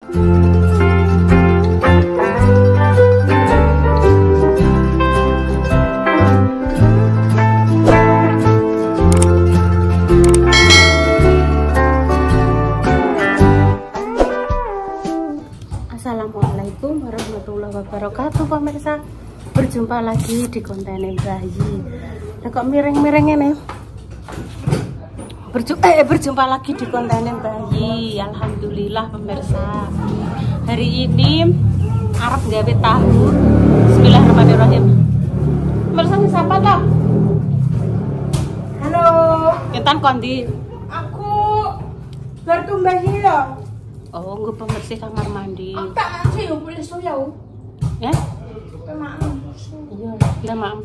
Assalamualaikum warahmatullahi wabarakatuh pemirsa. Berjumpa lagi di konten bayi. Nah, kok miring-miring ini? Berjumpa lagi di konten bayi. Alhamdulillah pemirsa. Hari ini Arab gawe tahu. Bismillahirrahmanirrahim. Pemirsa siapa toh? Halo. Intan kondi. Aku gartu bayi ya. Oh, gue pembersih kamar mandi. Aku tak ngasih yo boleh soya. Ya? Maaf. Iya, ya maaf.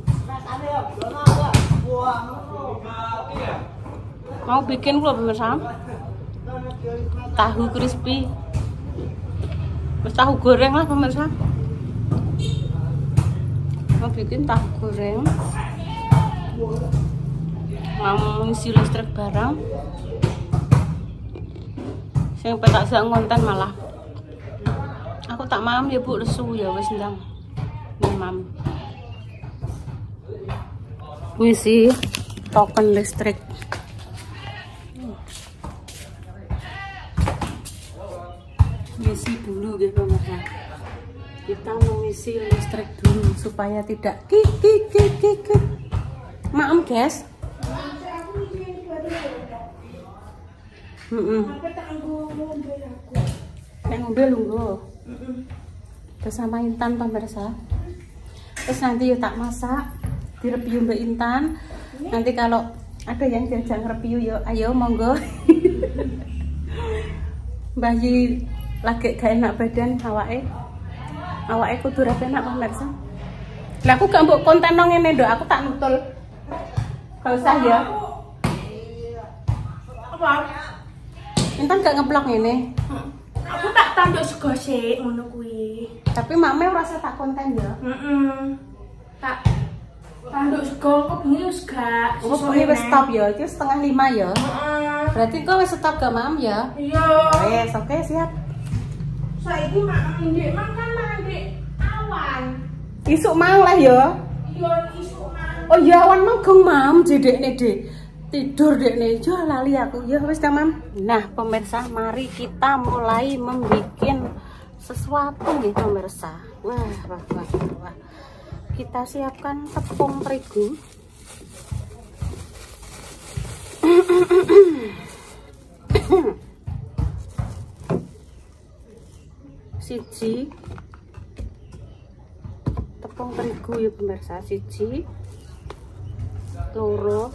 Mau bikin gua pemirsa tahu crispy, tahu goreng lah pemirsa. Mau bikin tahu goreng, mau ngisi listrik barang. Yang petak sak ngonten malah. Aku tak mam ya Bu, lesu ya wis ndang. Mam. Ngisi token listrik. Ngisi dulu gitu pemirsa. Kita mengisi listrik dulu supaya tidak kik. Maaf guys. Ngombe lungguh. Terus sama Intan pemirsa. Terus nanti yuk tak masak, direview Mbak Intan. Nanti kalau ada yang diajak nge-review yuk, ayo monggo. Bayi lagi gak enak badan awake kudu ra enak pemirsa. Lah aku gak mbok konten nang ngene nduk, aku tak nutul. Gak usah ya. Apa? Intan gak ngeblok ngene. Aku tak tanduk sego sik ngono kuwi. Tapi mame rasa tak konten ya. Tak tanduk sego kok bengi wis gak. Oh, ini wis stop ya. Itu 4:30 ya. Berarti kau wis stop gak mam ya? Iya. Wes, oke siap. Saiki mak ndek makan ndek awan. Isuk mang lah ya. Iya isuk mang. Oh ya awan mang geng mam jedekne Dek. Tidur Dekne. Jo lali aku. Ya wis ta mam. Nah, pemirsa, mari kita mulai membikin sesuatu nih pemirsa. Wah. Kita siapkan tepung terigu. Siji tepung terigu ya pemirsa, siji loro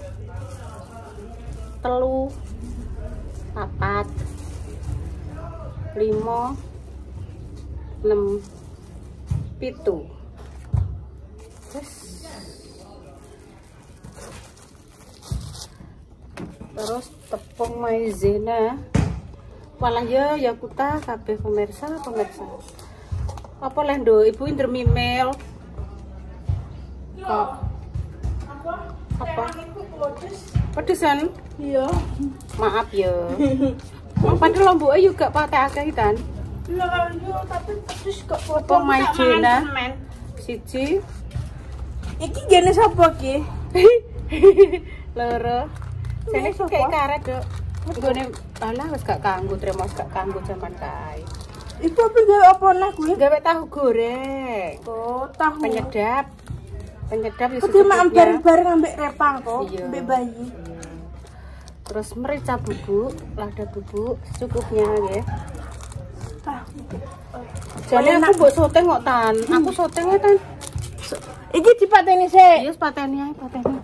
telu papat 5 6 7. Terus tepung maizena walah ya kuta kabeh pemirsa. Apa lendo ibu indermimel kok apa pedesan? Iya. Maaf ya. Padahal lombok juga pakai akeh kan. Lah yo tapi pedes kok Tepung maizena siji. Iki jenis apa ki? Loro. Sene kayak karet, Dok. Nggone alah wis gak kanggo tremo, gak kanggo jaman kae. Iku apa gawe apa nah kuwi? Gawe tahu goreng. Oh, tahu. Penyedap ya kudu mak bareng-bareng ambek repang kok, ambek bayi. Terus merica bubuk, lada bubuk secukupnya ya. Jadi aku mbok soteng kok Tan. Aku sotengnya Tan. Iki dipateni sik. Iya, pateni ae, pateni.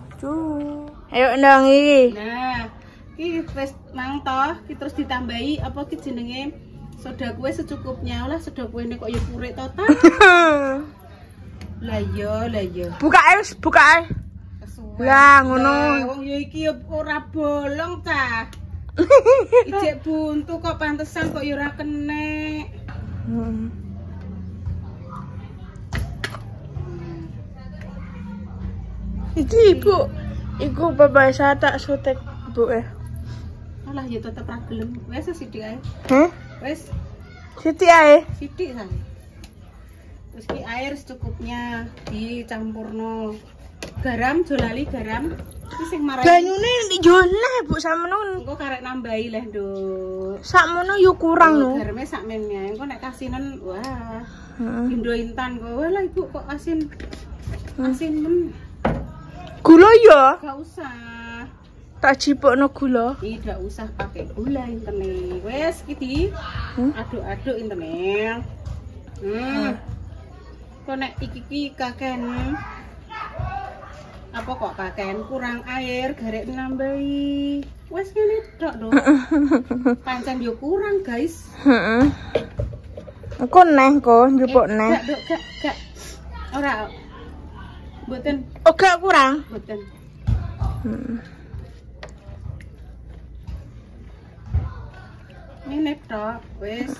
Ayo ndang iki. Nah, iki wis mang toh, iki terus ditambahi apa ki jenenge soda kue secukupnya. Lah soda kue ini kok ya purik to ta? Lah iya. Buka ae. Lah ngono. Wong ya iki ora bolong ta. Ijek buntu kok pantesan kok ya ora kenek. Iki iku bapak saya tak sotek Bu Alah ya tetep ra gelem. Wes sithik ae. Heh? Wes Sithik ae. Sithik sae. Terus ki air secukupnya dicampurno. Garam, jolali garam. Iki sing marai. Banyune jone Bu samono. Engko karek nambahi leh, Nduk. Sakmono yo kurang no. Garame sakmennya. Engko nek kasinen wah. Indo Intan kok. Walah Ibu kok asin. Asin men. Gula ya? Gak usah. Tak jipokno gula. Tidak usah pakai gula intene. Wes iki aduk-aduk intene. Kok nek iki kaken apa kok kaken kurang air garek nambahi. Wes ngene tok lho. Pancen yo kurang, guys. Heeh. Engko neh kok njupuk neh. Gak. Ora. Mboten. Oh, gak kurang. Mboten. Ngene tok, wis.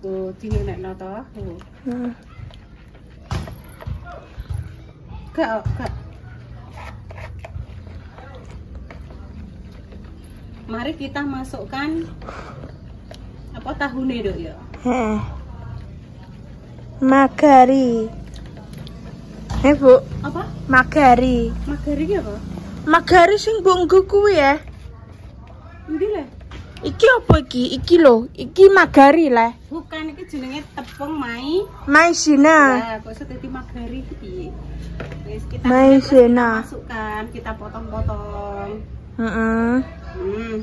Oh, dinekno to. Gak. Mari kita masukkan apa tahune, Dok ya? Heeh. Magari. Bu. Apa? Magari. Magari ki apa? Magari sing mbok nggo kuwi ya. Endi le? Iki apa iki? Iki lho, iki magari le. Bukan, iki jenenge tepung Maizena. Ya, kok dadi magari iki piye? Wis kita Maizena. masukkan, kita potong-potong. Heeh. Hmm.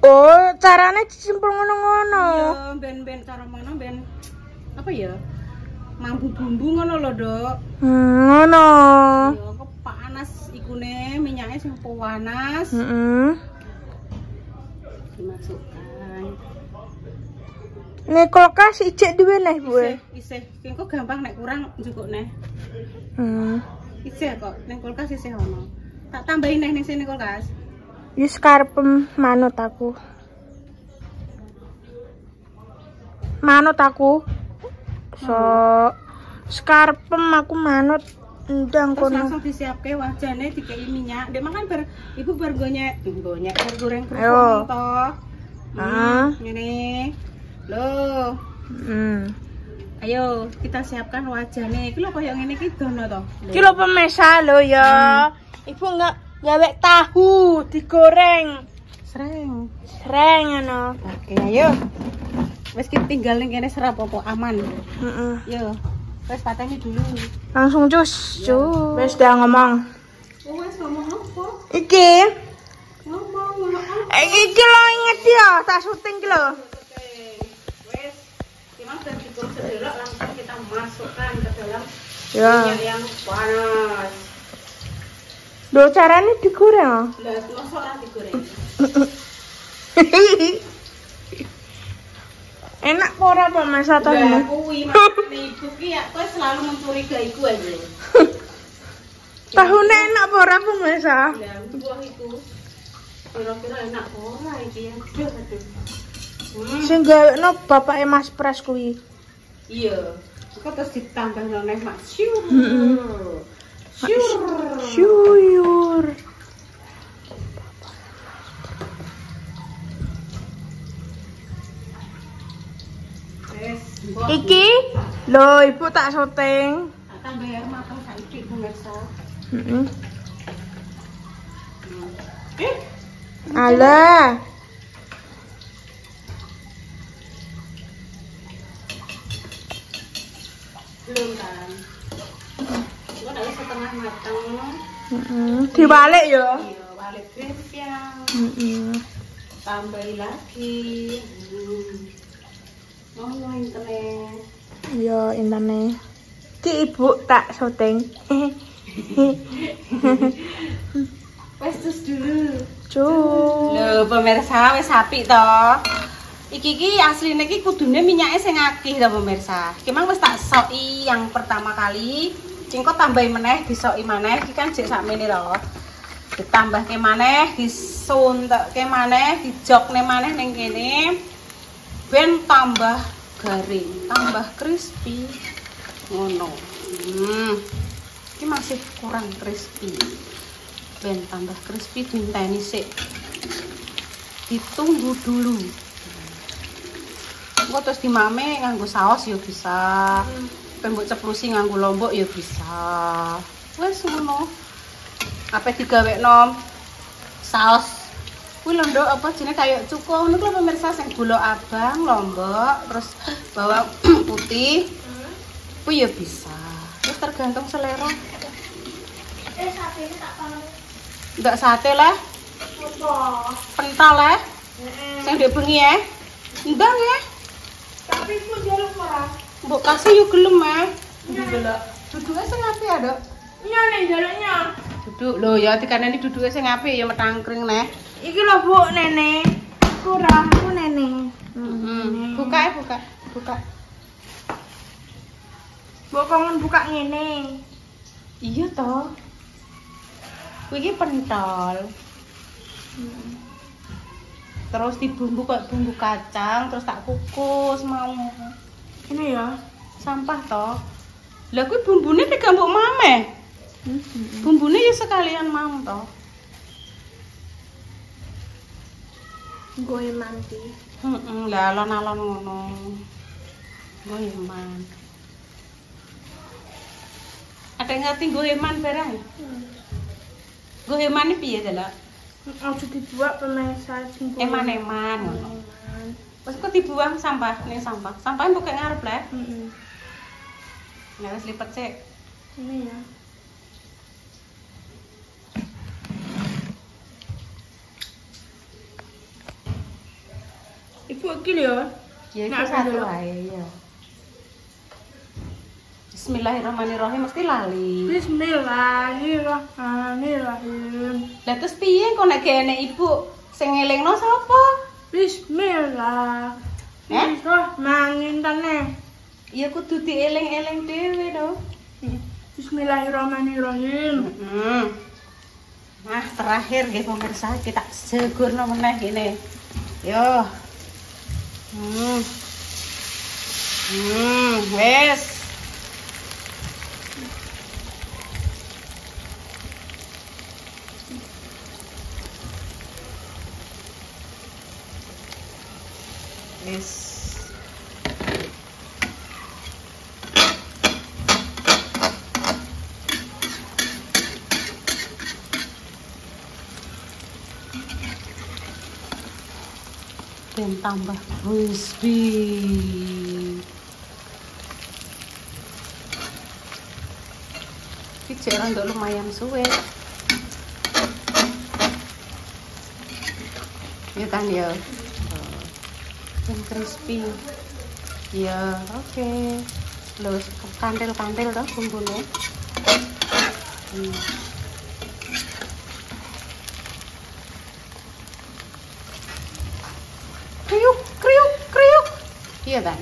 Oh, carane dicimpul ngono-ngono. Iya, ben cara mana ben apa ya? Mambu bumbu ngono lho, Dok. Ngono. Ya, kok panas ikune, minyaknya sing panas. Dimasukkan. Nek kulkas ijek duwe neh, Bu. Isih. Engko gampang nek kurang njukuk neh. Isih kok, ning kulkas isih ono. Tak tambahin neh ning sini kulkas. Wis karepem manut aku. So skarpem aku manut ndang Terus kono. langsung disiapke wajane dikei minyak. Dek makan bar ibu bar goreng Ayo. kerupuk to. Ngene. Loh. Ayo kita siapkan wajane. Iki lho koyo ngene iki dono to. Iki lho pemirsa lho ya. Ibu enggak gawe tahu digoreng. Sreng ngono. Oke, ayo. Wes kita tinggal ning kene serap apa aman. Yo. Wes pateni dulu. Langsung cus. Wes dah ngomong. Wes ngomong apa? Iki. Ngomong. Iki lho inget ya, tak syuting ki lho. Wes, memang sudah cukup sedelok langsung kita masukkan ke dalam Ya. minyak yang panas. Lho carane digoreng. Lah, mosok ora digoreng. Enak kok ora pemirsa Lah, tahune. kuwi makane ibu ki ya kowe selalu mencurigaiku aja. Tahune enak apa ora pemirsa? Lah, buah itu kira-kira enak ora iki ya. Aduh. Sing gawekno bapake Mas Pres kuwi. Iya. Kok terus ditambah neh Mak. Syur. Syuyur. Iki lho ibu tak syuting. Tambah air matang saiki pemirsa. Alah. Belum kan. Kok ada setengah matang. Dibalik ya. Iya, balik krempyang. Tambahin lagi. Oh, internet. Yo intane. Ki ibu tak syuting. Wes terus dulu. Cuk. Lho, pemirsa wis apik to. Iki asline iki kudune minyake sing akeh to pemirsa. Iki mang wis tak soki yang pertama kali. Cingko tambahin meneh, disoki maneh. Iki kan jek sakmene to. Ditambahke maneh, disuntekke maneh, dijokne maneh ning kene. Ben tambah garing, tambah crispy. Ngono. Ini masih kurang crispy. Ben tambah crispy dinteni sik. Ditunggu dulu. Engko terus dimame nganggo saos ya bisa. Ben mbok ceplusi nganggo lombok ya bisa. Wes ngono. Apa digawekno saos kuwi lho Nduk, apa jenenge kayak cuko ngono kuwi pemirsa sing gula abang, lombok, terus bawang putih. Kuwi ya bisa. Terus tergantung selera. Satenya tak paling. Enggak sate lah. Apa? Pental lah. Sing ndek bengi ya. Enggak ya. Tapi ku jaluk ora. Mbok kasih yo gelem ya. Delok. Duduke sing apik ya, Dok. Iya nih jaluknya. Duduk lho ya dikaneni duduke sing apik ya metangkring neh. Iki lho Bu, Nenek. Kurang aku Nenek. Buka ya, buka. Bu kongen buka ngene. Iya toh. Kuwi iki pentol. Terus dibumbu kok bumbu kacang, terus tak kukus mau. Ini ya. Sampah toh. Lah kuwi bumbune pegang mbok mame. Bumbune ya sekalian mam toh. Goeman ki. Lah alon-alon ngono. Goeman. Ada yang ngerti goeman barang? Goeman ini piye Delok? Aja dibuat pemirsa sing Eman-eman ngono. Wes kok dibuang sampah ning sampah. Sampah mbok kek ngarep lah. Nah wis lipet sik. Ini ya. Iku iki lho. Ya itu Nah, satu dulu. ae ya. Bismillahirrahmanirrahim mesti lali. Bismillahirrahmanirrahim. Lah terus piye kok nek kene ibu sing ngelingno sapa? Bismillah. Bismillahirrahmanirrahim. Ya kudu dieling-eling dhewe to. Bismillahirrahmanirrahim. Nah, terakhir nggih pemirsa kita segurno meneh kene. Yo. Wes. Wes. Dan tambah crispy. Iki jarang untuk lumayan suwe. Ya kan ya. Dan crispy. Ya, oke. Loh, kantil-kantil toh bumbune. Kriuk. Iya kan?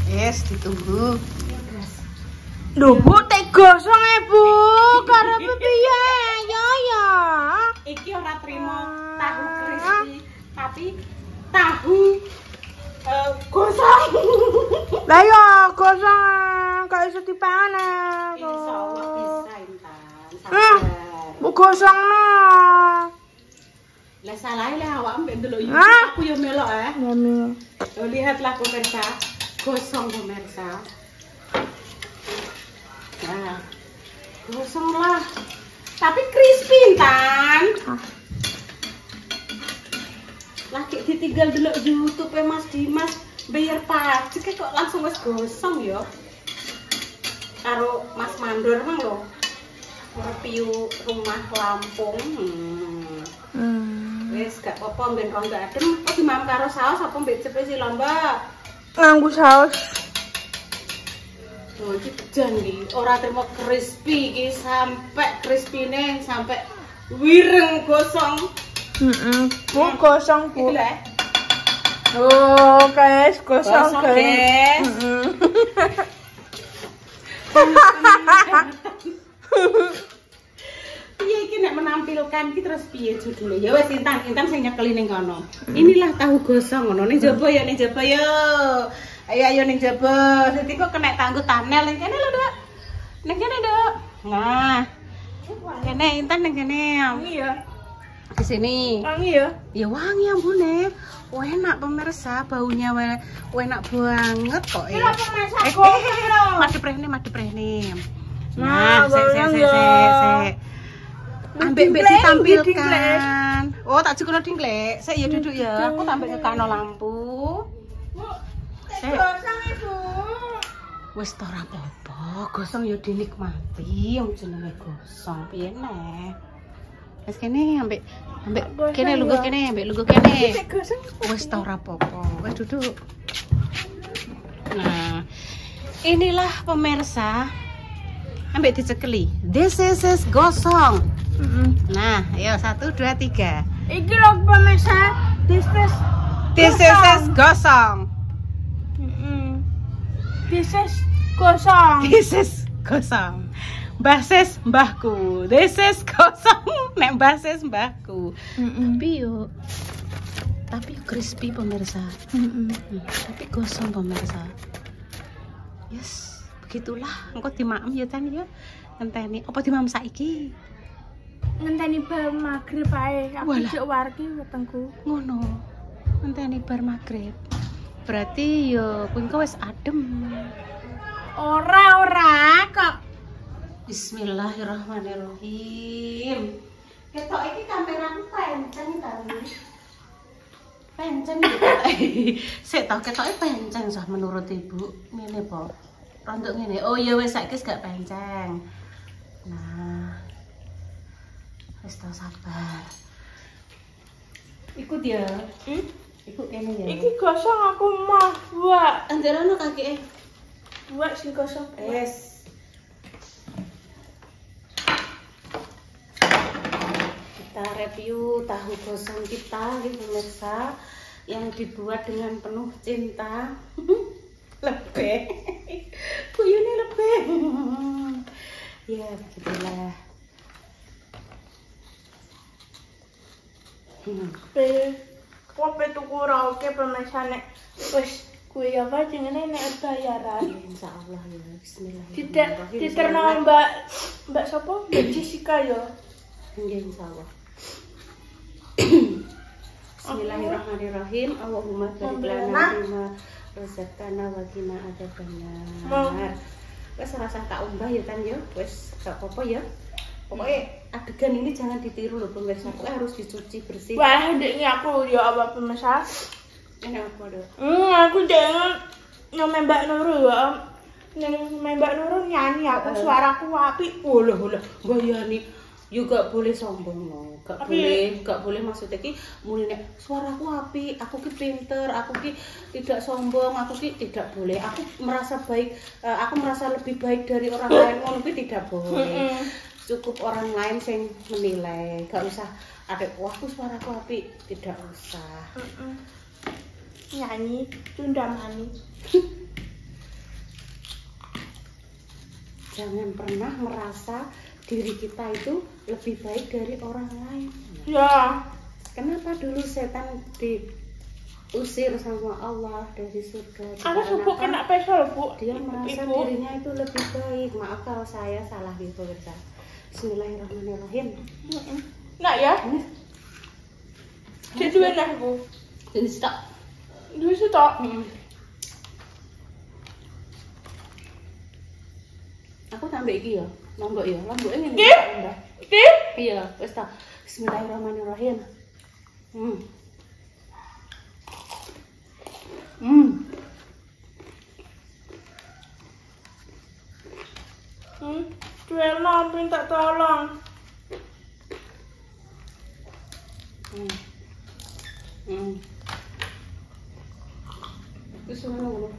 Yes, ditunggu. Lho Bu, tek gosong Bu. Karepe piye? Ya. Iki ora trimo tahu crispy, tapi tahu gosong. Lah ya gosong gak iso dipanen. Insyaallah bisa Intan. Hah? Bu gosongno. Lah salahe lah awak mbek ndelok Hah? YouTube aku yo melok Ya mi. Oh, lihatlah pemirsa, gosong pemirsa. Nah, gosong lah. Tapi crispy Intan. Lagi ditinggal delok YouTube Mas Dimas bayar pajak kok langsung wis gosong ya. Karo Mas Mandor mang lho. Review rumah Lampung. Wis gak apa-apa mben rong gak adem. Kok dimam karo saus apa mbek cepesi lombok? Nganggo saus. Oh, iki jan iki ora terima crispy iki sampai crispine sampai wireng gosong. Bu gosong Bu. Iki lho. Oh, guys, gosong Gosong, guys. piye iki nek menampilkan iki terus piye judule? Ya wis Intan sing nyekeli ning kono. Inilah tahu gosong ngono ning jaba ya ning jaba yo. Ayo ning jaba. Dadi kok kena tangguh tanel ning kene lho, Dok. Ning kene, Dok. Nah. Kene Intan ning kene. Wangi ya. Di sini. Wangi ya. Ya wangi ampune. Enak pemirsa, baunya enak banget kok. Kira pemirsa Madu prehne. Nah, sik. Ambek ditampilkan. Oh, tak cukup dingklek. Sik ya duduk ya. Aku tambah nyekano lampu. Sik. Gosong Ibu. Wis ta ora apa-apa, gosong ya dinikmati wong jenenge gosong. Piye neh? Wis kene ambek kene lungguh kene, ambek lungguh kene. Wis ta ora apa-apa. Wis duduk. Nah, inilah pemirsa. Ambek dicekeli. This is gosong. Nah, ayo 1 2 3. Iki lho pemirsa. This is gosong. This is gosong. This is gosong. Basis mbahku. This is gosong. Nek basis mbahku. Tapi crispy pemirsa. Tapi gosong pemirsa. Yes, begitulah. Engko dimaem ya Tan ya. Ngenteni apa dimaem saiki? Ngenteni bar magrib ae. Aku sik warki wetengku. Ngono. Ngenteni bar magrib. Berarti yo kuwi engko wis adem. Ora kok. Bismillahirrahmanirrahim. Ketok iki kameraku penceng ta iki. Penceng gitu. Sik ta ketoke penceng sah menurut Ibu. Ngene po. Rontok ngene. Oh ya wis saiki gak penceng. Nah. Wis ta sabar. Ikut ya. Ikut kene ya. Iki gosong aku mah, Wak. Anjarane kakeke. Wak sing gosong. Yes. Kita review tahu gosong kita nih pemirsa yang dibuat dengan penuh cinta. Lebih. Kuyune lebih. Ya, begitulah. Kopi tuku rauke pemirsa nek wis kuwi apa jenenge nek bayaran. Insyaallah ya. Bismillah. Diterno Mbak sapa? Mbak Jessica ya. Nggih insyaallah. Bismillahirrahmanirrahim. Allahumma barik lana fima razaqtana wa qina adzabannar. Wes rasa tak umbah ya Tan ya. Wes gak apa-apa ya. Pokoknya adegan ini jangan ditiru loh pemirsa. Pokoknya harus dicuci bersih. Wah, ndeknya aku ya apa pemirsa? Ini apa dok? Aku jangan nang Mbak Nurul ya. Nang Mbak Nurul nyanyi aku suaraku apik. Olah. Bayani juga boleh sombong no. Gak boleh maksudnya ki muni nek suaraku apik, aku ki pinter, aku ki tidak sombong, aku ki tidak boleh. Aku merasa baik, aku merasa lebih baik dari orang lain, ngono ki tidak boleh. Cukup orang lain yang menilai, gak usah ada wahku suaraku apik, tidak usah. Nyanyi Cundamani. Jangan pernah merasa diri kita itu lebih baik dari orang lain. Ya. Kenapa dulu setan diusir sama Allah dari surga? Aku subuh kena pesol, Bu. Dia merasa dirinya itu lebih baik. Maaf kalau saya salah gitu, pemirsa. Bismillahirrahmanirrahim. Nak ya? Cek duwe nak, Bu. Ini stok. Duwe stok. Aku tambah iki ya. Lombok ya. Lombok ngene. Iki? Iya, wis ta. Bismillahirrahmanirrahim. Duela minta tolong. Itu semua.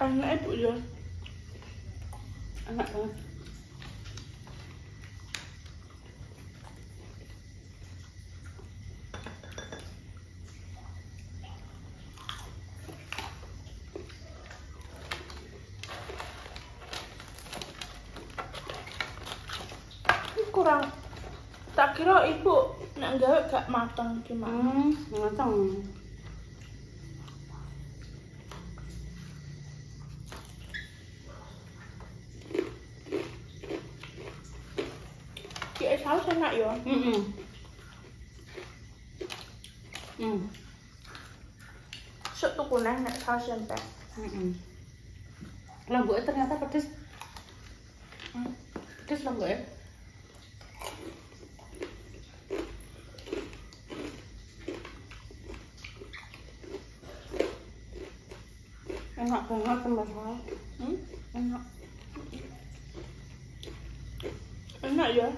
Anak ibu ya. Anak banget. kurang. Tak kira ibu nak gawe gak mateng gimana. Mateng. Kayak saus enak ya. Sok tuku nek saus tempe. Lomboknya ternyata pedes. Pedes lomboknya. Enak banget pemirsa. Enak. Enak ya.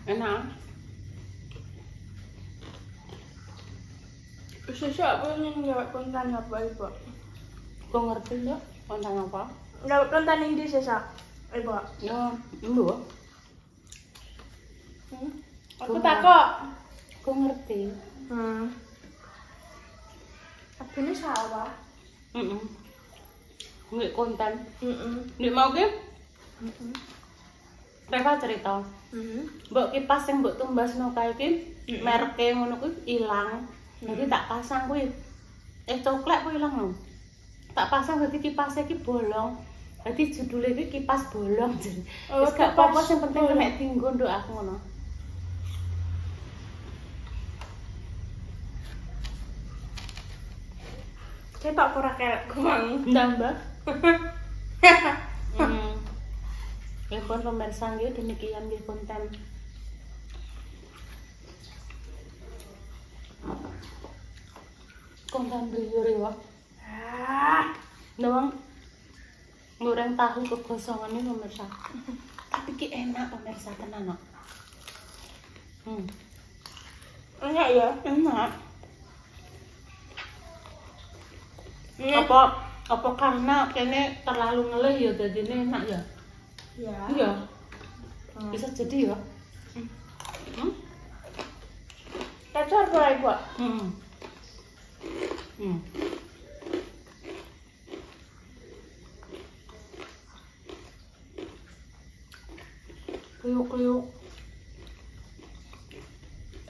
Enak. Sesuk aku ingin gawe konten apa ibu? Kok ngerti ya konten apa? Gawe konten ini sesuk ibu. Ya, dulu. Aku takok. Kok ngerti? Aku ini sawah. Nggak konten. Nggak mau ke? Reva cerita. Mbok kipas yang mbok tumbasno kae iki merke ngono kuwi ilang. Jadi tak pasang kuwi. Coklat kuwi ilang lho. Tak pasang dadi kipase iki bolong. Dadi judule iki kipas bolong. Wis gak apa-apa sing penting nek dienggo nduk aku ngono. Cetak ora kelek kumang nambah. Telepon pemirsa nggih demikian nggih konten. Konten riyo-riyo. Doang goreng tahu kegosongan ini pemirsa. Tapi ki enak pemirsa tenan kok. Enak ya? Enak. Apa karena kene terlalu ngelih ya dadine enak ya? Ya. Iya. Bisa jadi ya. Kacor apa ibu? Kriuk-kriuk.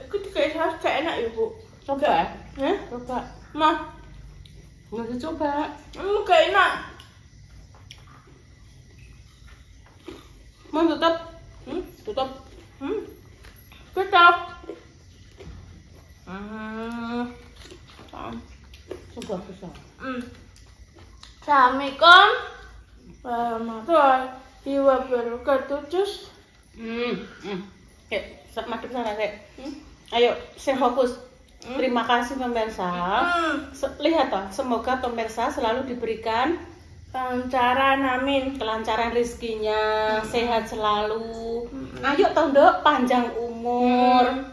Aku juga saus gak enak ya bu. Coba. Hah? Coba. Mah, Nggak dicoba. gak enak. Mau tutup? Tutup. Tetap. Coba bisa. Assalamualaikum warahmatullahi wabarakatuh. Oke, madep sana Kek. Ayo, saya fokus. Terima kasih pemirsa. Lihat toh, semoga pemirsa selalu diberikan Kelancaran, amin. kelancaran rezekinya, sehat selalu. Ayo toh Nduk, panjang umur.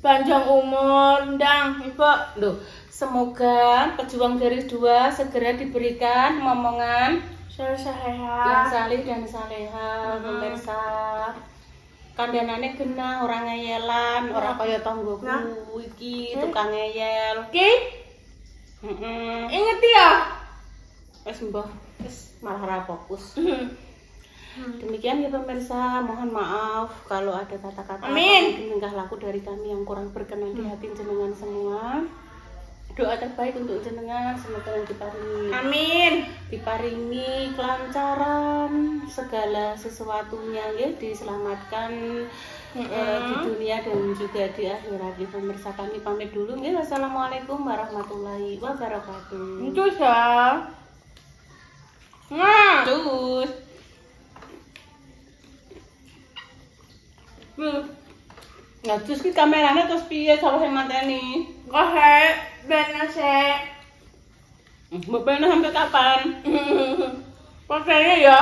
Panjang umur, ndang, ibu. Loh, semoga pejuang garis 2 segera diberikan momongan yang Sehat. salih dan saleha, pemirsa. Kandhanane genah, ora ngeyelan, ora kaya tanggoku iki tukang ngeyel. Oke, inget ya. Wes mbah, wes malah ora fokus. Demikian ya pemirsa, mohon maaf kalau ada kata-kata Amin. atau tingkah laku dari kami yang kurang berkenan di hati jenengan semua. Doa terbaik untuk jenengan, semoga yang diparingi kelancaran segala sesuatunya ya, diselamatkan di dunia dan juga di akhirat. Ya, pemirsa kami pamit dulu ya. Wassalamualaikum warahmatullahi wabarakatuh. Itu ya. Nah, Terus ngajus ki kamerane terus piye sawah mateni? kok benar sih. Mbok pengen sampai kapan? Pakainya ya.